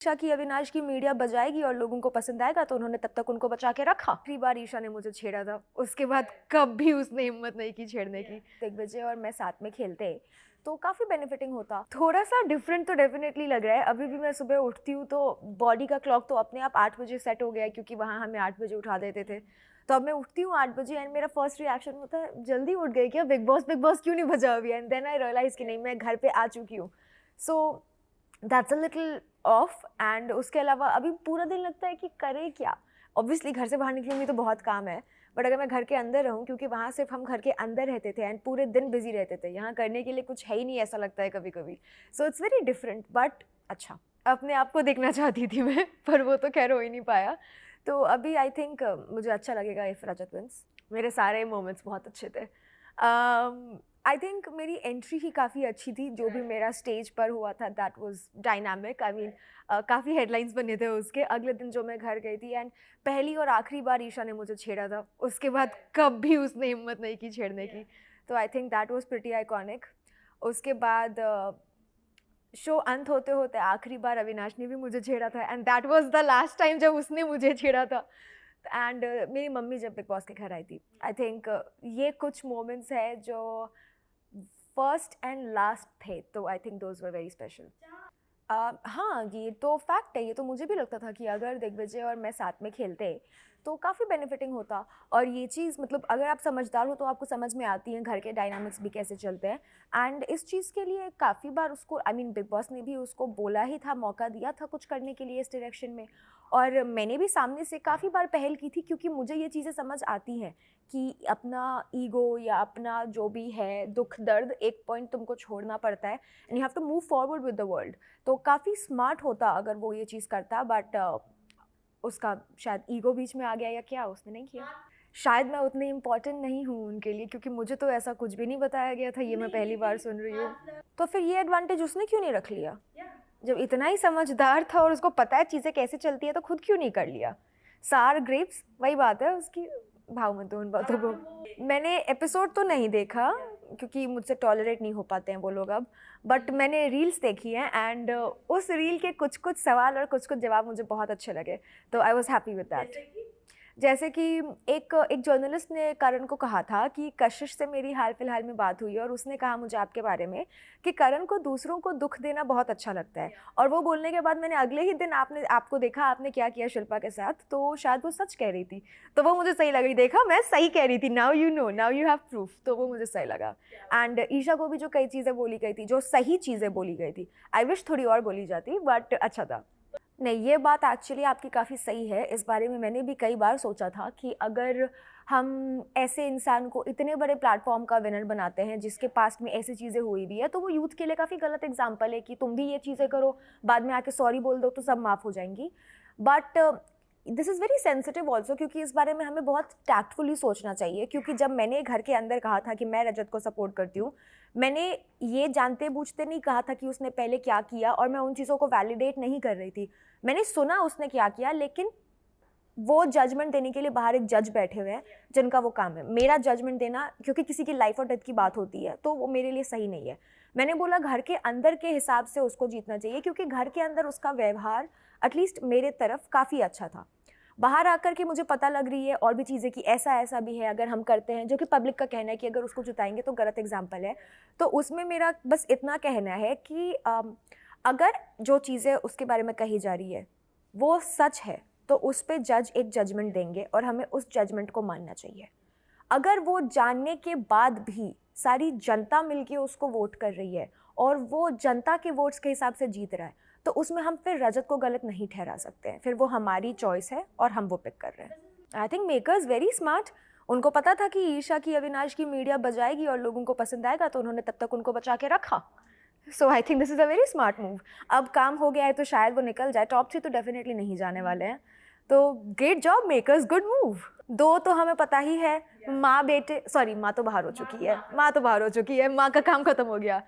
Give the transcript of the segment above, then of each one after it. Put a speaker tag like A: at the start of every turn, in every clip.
A: ईशा की अविनाश की मीडिया बजाएगी और लोगों को पसंद आएगा तो उन्होंने तब तक उनको बचा के रखा। आखिरी बार ईशा ने मुझे छेड़ा था, उसके बाद कभी उसने हिम्मत नहीं की छेड़ने की। दिग्विजय और मैं साथ में खेलते तो काफ़ी बेनिफिटिंग होता। थोड़ा सा डिफरेंट तो डेफिनेटली लग रहा है। अभी भी मैं सुबह उठती हूँ तो बॉडी का क्लॉक तो अपने आप 8 बजे सेट हो गया है, क्योंकि वहाँ हमें 8 बजे उठा देते थे। तो अब मैं उठती हूँ 8 बजे एंड मेरा फर्स्ट रिएक्शन होता है जल्दी उठ गई क्या, बिग बॉस क्यों नहीं बजा अभी। एंड देन आई रियलाइज कि नहीं, मैं घर पे आ चुकी हूँ। So that's a little of. And उसके अलावा अभी पूरा दिन लगता है कि करे क्या। ऑब्वियसली घर से बाहर निकलूंगी तो बहुत काम है, बट अगर मैं घर के अंदर रहूँ, क्योंकि वहाँ सिर्फ हम घर के अंदर रहते थे एंड पूरे दिन बिजी रहते थे, यहाँ करने के लिए कुछ है ही नहीं ऐसा लगता है कभी कभी। So it's very different. But अच्छा, अपने आप को देखना चाहती थी मैं, पर वो तो खैर हो ही नहीं पाया। तो अभी आई थिंक मुझे अच्छा लगेगा इफ रजत विंस। मेरे सारे मोमेंट्स बहुत अच्छे थे। आई थिंक मेरी एंट्री ही काफ़ी अच्छी थी। जो भी मेरा स्टेज पर हुआ था that was dynamic. I mean काफ़ी हेडलाइंस बने थे उसके। अगले दिन जो मैं घर गई थी एंड पहली और आखिरी बार ईशा ने मुझे छेड़ा था, उसके बाद कभी उसने हिम्मत नहीं की छेड़ने की। तो I think that was pretty iconic. उसके बाद शो अंत होते होते आखिरी बार अविनाश ने भी मुझे छेड़ा था and that was the last time जब उसने मुझे छेड़ा था। एंड मेरी मम्मी जब बिग बॉस के घर आई थी, आई थिंक ये कुछ मोमेंट्स है जो फर्स्ट एंड लास्ट थे, तो I think those were very special. हाँ, ये तो फैक्ट है। ये तो मुझे भी लगता था कि अगर दिग्विजय और मैं साथ में खेलते तो काफ़ी बेनिफिटिंग होता। और ये चीज़ मतलब अगर आप समझदार हो तो आपको समझ में आती है घर के डायनामिक्स भी कैसे चलते हैं। एंड इस चीज़ के लिए काफ़ी बार उसको आई मीन बिग बॉस ने भी उसको बोला ही था, मौका दिया था कुछ करने के लिए इस डायरेक्शन में। और मैंने भी सामने से काफ़ी बार पहल की थी, क्योंकि मुझे ये चीज़ें समझ आती हैं कि अपना ईगो या अपना जो भी है दुख दर्द एक पॉइंट तुमको छोड़ना पड़ता है and you have to move forward with the world. तो काफ़ी स्मार्ट होता अगर वो ये चीज़ करता, बट उसका शायद ईगो बीच में आ गया या क्या, उसने नहीं किया। शायद मैं उतनी इम्पोर्टेंट नहीं हूँ उनके लिए, क्योंकि मुझे तो ऐसा कुछ भी नहीं बताया गया था। ये मैं पहली बार सुन रही हूँ। तो फिर ये एडवांटेज उसने क्यों नहीं रख लिया? जब इतना ही समझदार था और उसको पता है चीज़ें कैसे चलती है, तो खुद क्यों नहीं कर लिया? सार ग्रेप्स, वही बात है उसकी। भाव मत दो उन बातों को। मैंने एपिसोड तो नहीं देखा, क्योंकि मुझसे टॉलरेट नहीं हो पाते हैं वो लोग अब। बट मैंने रील्स देखी हैं एंड उस रील के कुछ कुछ सवाल और कुछ कुछ जवाब मुझे बहुत अच्छे लगे। तो I was happy with that. जैसे कि एक एक जर्नलिस्ट ने करण को कहा था कि कशिश से मेरी हाल फिलहाल में बात हुई और उसने कहा मुझे आपके बारे में कि करण को दूसरों को दुख देना बहुत अच्छा लगता है। और वो बोलने के बाद मैंने अगले ही दिन आपको देखा आपने क्या किया शिल्पा के साथ, तो शायद वो सच कह रही थी। तो वो मुझे सही लगी। देखा, मैं सही कह रही थी। Now you know, now you have proof. तो वो मुझे सही लगा। एंड ईशा को भी जो कई चीज़ें बोली गई थी, जो सही चीज़ें बोली गई थी, आई विश थोड़ी और बोली जाती, बट अच्छा था। नहीं, ये बात एक्चुअली आपकी काफ़ी सही है। इस बारे में मैंने भी कई बार सोचा था कि अगर हम ऐसे इंसान को इतने बड़े प्लेटफॉर्म का विनर बनाते हैं जिसके पास में ऐसी चीज़ें हुई भी है, तो वो यूथ के लिए काफ़ी गलत एग्जाम्पल है कि तुम भी ये चीज़ें करो, बाद में आके सॉरी बोल दो तो सब माफ़ हो जाएंगी। But this is very sensitive also, क्योंकि इस बारे में हमें बहुत टैक्टफुली सोचना चाहिए। क्योंकि जब मैंने घर के अंदर कहा था कि मैं रजत को सपोर्ट करती हूँ, मैंने ये जानते बूझते नहीं कहा था कि उसने पहले क्या किया, और मैं उन चीज़ों को वैलिडेट नहीं कर रही थी। मैंने सुना उसने क्या किया, लेकिन वो जजमेंट देने के लिए बाहर एक जज बैठे हुए हैं जिनका वो काम है। मेरा जजमेंट देना, क्योंकि किसी की लाइफ और डेथ की बात होती है, तो वो मेरे लिए सही नहीं है। मैंने बोला घर के अंदर के हिसाब से उसको जीतना चाहिए, क्योंकि घर के अंदर उसका व्यवहार एटलीस्ट मेरे तरफ काफ़ी अच्छा था। बाहर आकर के मुझे पता लग रही है और भी चीज़ें कि ऐसा ऐसा भी है अगर हम करते हैं, जो कि पब्लिक का कहना है कि अगर उसको जिताएंगे तो गलत एग्जाम्पल है। तो उसमें मेरा बस इतना कहना है कि अगर जो चीज़ें उसके बारे में कही जा रही है वो सच है, तो उस पर जज एक जजमेंट देंगे और हमें उस जजमेंट को मानना चाहिए। अगर वो जानने के बाद भी सारी जनता मिलके उसको वोट कर रही है और वो जनता के वोट्स के हिसाब से जीत रहा है, तो उसमें हम फिर रजत को गलत नहीं ठहरा सकते हैं। फिर वो हमारी चॉइस है और हम वो पिक कर रहे हैं। I think makers very smart. उनको पता था कि ईशा की अविनाश की मीडिया बजाएगी और लोगों को पसंद आएगा, तो उन्होंने तब तक उनको बचा के रखा। So I think this is a very smart move. अब काम हो गया है तो शायद वो निकल जाए। टॉप 3 तो डेफिनेटली नहीं जाने वाले हैं। तो great job makers, good move. 2 तो हमें पता ही है, माँ बेटे, सॉरी माँ तो बाहर हो चुकी है, माँ तो बाहर हो चुकी है, माँ का काम खत्म हो गया।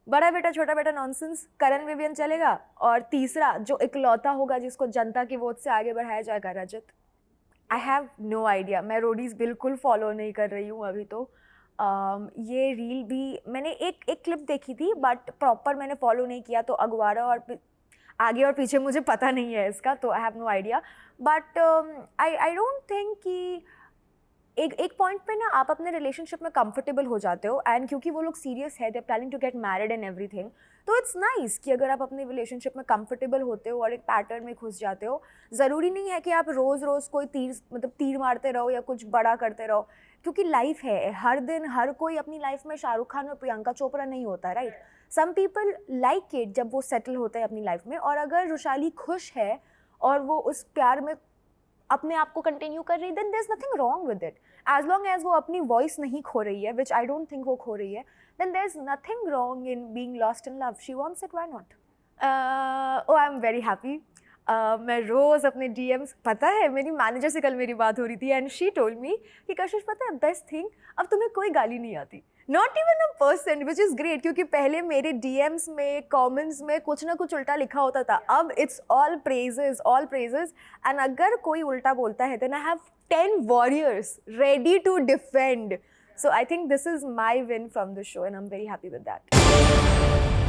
A: बड़ा बेटा छोटा बेटा नॉनसेंस, करण विवियन चलेगा। और तीसरा जो इकलौता होगा जिसको जनता की वोट से आगे बढ़ाया जाएगा, Rajat. I have no idea. मैं रोडीज़ बिल्कुल फॉलो नहीं कर रही हूँ अभी तो। ये रील भी मैंने एक क्लिप देखी थी, बट प्रॉपर मैंने फॉलो नहीं किया। तो अगवाड़ा और आगे और पीछे मुझे पता नहीं है इसका, तो I have no idea, but I don't think कि एक पॉइंट पे ना आप अपने रिलेशनशिप में कंफर्टेबल हो जाते हो, एंड क्योंकि वो लोग सीरियस है, they are planning to get married and everything, तो इट्स नाइस कि अगर आप अपने रिलेशनशिप में कंफर्टेबल होते हो और एक पैटर्न में घुस जाते हो। ज़रूरी नहीं है कि आप रोज़ रोज़ कोई तीर मारते रहो या कुछ बड़ा करते रहो, क्योंकि लाइफ है, हर दिन हर कोई अपनी लाइफ में शाहरुख खान और प्रियंका चोपड़ा नहीं होता, right. Some people like it जब वो सेटल होते हैं अपनी लाइफ में, और अगर रुशाली खुश है और वो उस प्यार में अपने आप को कंटिन्यू कर रही, then there is nothing wrong with it, as long as वो अपनी वॉइस नहीं खो रही है, विच आई डोंट थिंक वो खो रही है, then there is nothing wrong in being lost in love. She wants it, why not. Oh I am very happy. मैं रोज़ अपने DMs, पता है मेरी मैनेजर से कल मेरी बात हो रही थी, एंड शी टोल्ड मी कि कशिश पता है बेस्ट थिंग, अब तुम्हें कोई गाली नहीं आती, not even %, which is great, क्योंकि पहले मेरे DMs में, कमेंट्स में कुछ ना कुछ उल्टा लिखा होता था, अब इट्स ऑल प्रेजेस, एंड अगर कोई उल्टा बोलता है then I have 10 warriors ready to defend, so I think this is my win from the show, and I am very happy with that.